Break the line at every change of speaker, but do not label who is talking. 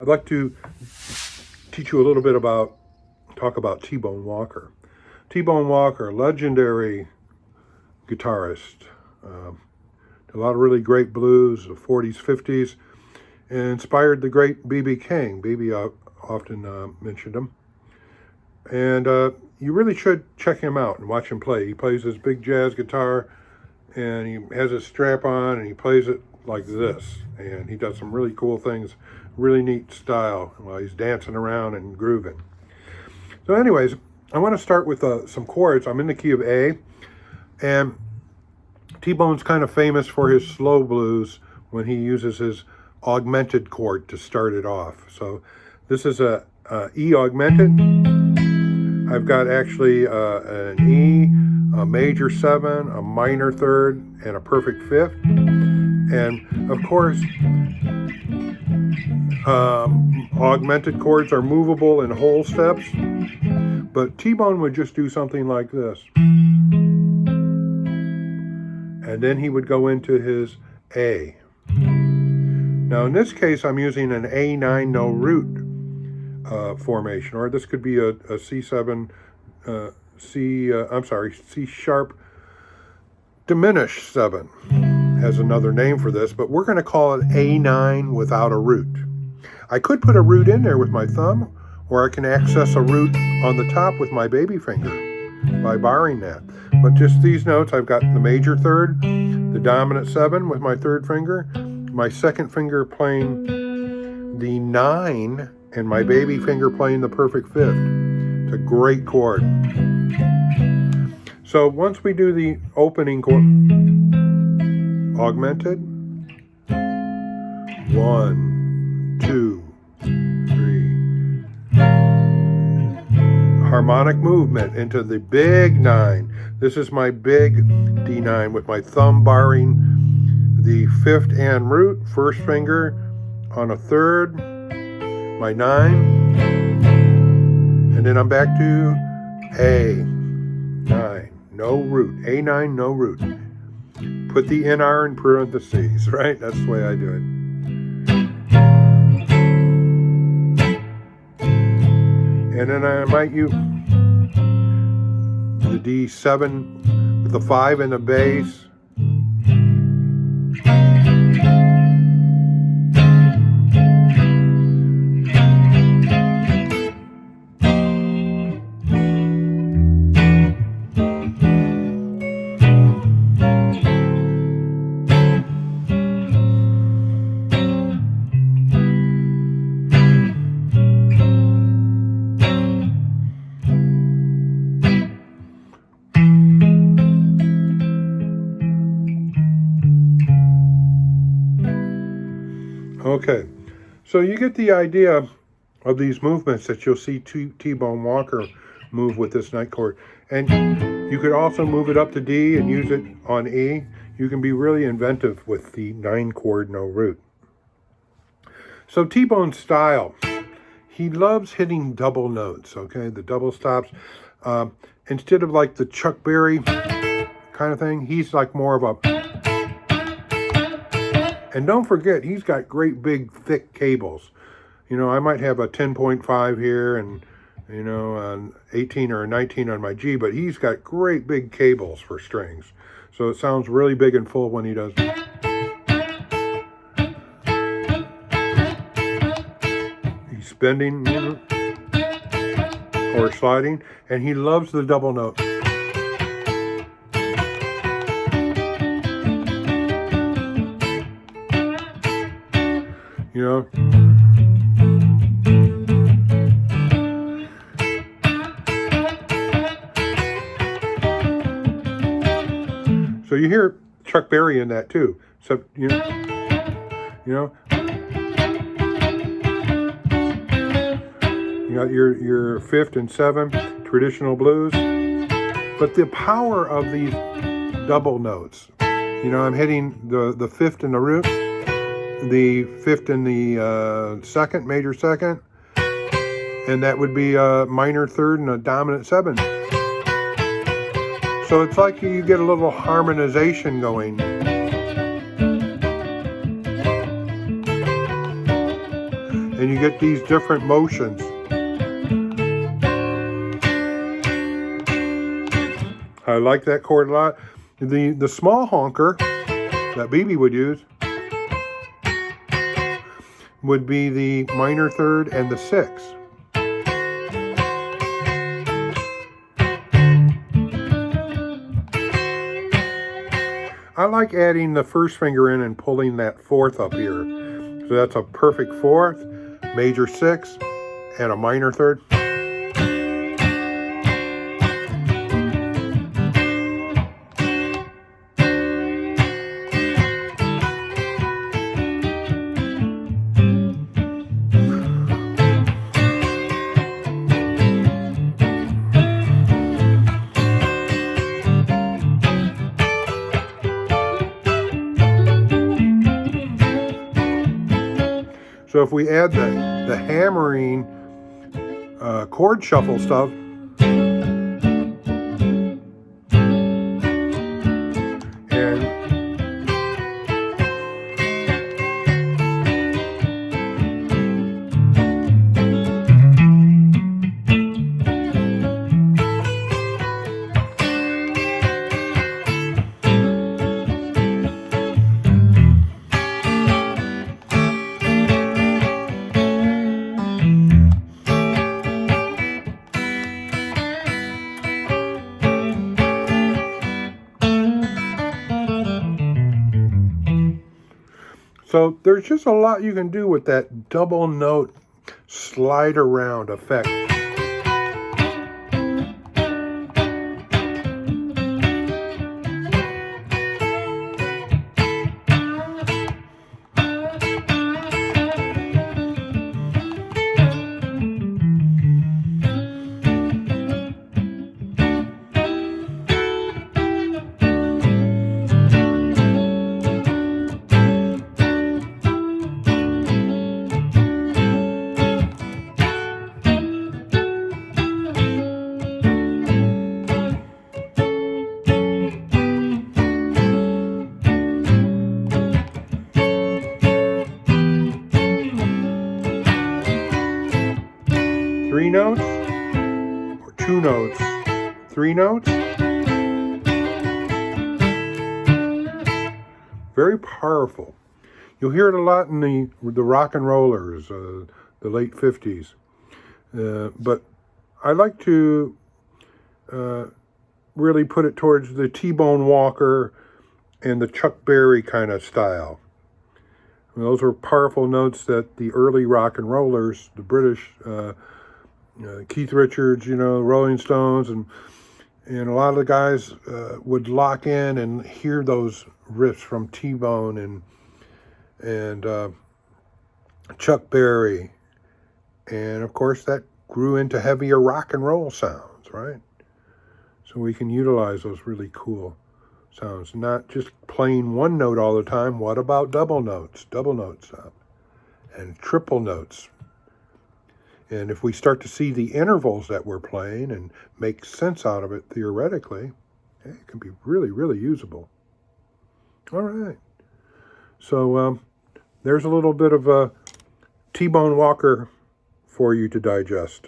I'd like to teach you a little bit talk about T-Bone Walker. T-Bone Walker, legendary guitarist. A lot of really great blues, the 40s, 50s, and inspired the great B.B. King. B.B. often mentioned him. And you really should check him out and watch him play. He plays this big jazz guitar, and he has his strap on, and he plays it like this. And he does some really cool things, really neat style while he's dancing around and grooving. So anyways, I want to start with some chords. I'm in the key of A, and T-Bone's kind of famous for his slow blues when he uses his augmented chord to start it off. So this is a E augmented. I've got actually an E, a major 7, a minor 3rd, and a perfect 5th. And of course, augmented chords are movable in whole steps, but T-Bone would just do something like this. And then he would go into his A. Now in this case, I'm using an A9 no root formation, or this could be a C7, C sharp diminished 7 has another name for this, but we're going to call it A9 without a root. I could put a root in there with my thumb, or I can access a root on the top with my baby finger by barring that. But just these notes, I've got the major 3rd, the dominant 7 with my 3rd finger, my 2nd finger playing the 9, and my baby finger playing the perfect 5th. It's a great chord. So once we do the opening chord, augmented, 1, 2, 3. Harmonic movement into the big 9. This is my big D9 with my thumb barring the 5th and root, 1st finger on a 3rd, my 9, and then I'm back to A9, no root, A9, no root. Put the NR in parentheses, right? That's the way I do it. And then I might use the D7 with the 5 in the bass. Okay, so you get the idea of these movements that you'll see T-Bone Walker move with this night chord. And you could also move it up to D and use it on E. You can be really inventive with the 9 chord no root. So T-Bone's style, he loves hitting double notes, okay, the double stops. Instead of like the Chuck Berry kind of thing, he's like more of a... And don't forget, he's got great big thick cables. You know, I might have a 10.5 here and, you know, an 18 or a 19 on my G, but he's got great big cables for strings. So it sounds really big and full when he does. He's bending, you know, or sliding, and he loves the double note. You know, so you hear Chuck Berry in that too. So you know, you got your 5th and 7th traditional blues, but the power of these double notes. You know, I'm hitting the 5th in the root, the 5th in the 2nd, major 2nd, and that would be a minor 3rd and a dominant 7. So it's like you get a little harmonization going. And you get these different motions. I like that chord a lot. The small honker that BB would use would be the minor third and the sixth. I like adding the first finger in and pulling that fourth up here. So that's a perfect fourth, major sixth, and a minor third. So if we add the hammering chord shuffle stuff, so there's just a lot you can do with that double note slide around effect. 3 notes or 2 notes, 3 notes. Very powerful. You'll hear it a lot in the rock and rollers, the late 50s. But I like to really put it towards the T-Bone Walker and the Chuck Berry kind of style. And those are powerful notes that the early rock and rollers, the British, Keith Richards, Rolling Stones, and a lot of the guys would lock in and hear those riffs from T-Bone and Chuck Berry. And of course that grew into heavier rock and roll sounds, right? So we can utilize those really cool sounds, not just playing one note all the time. What about double notes and triple notes? And if we start to see the intervals that we're playing and make sense out of it theoretically, it can be really, really usable. All right. So there's a little bit of a T-Bone Walker for you to digest.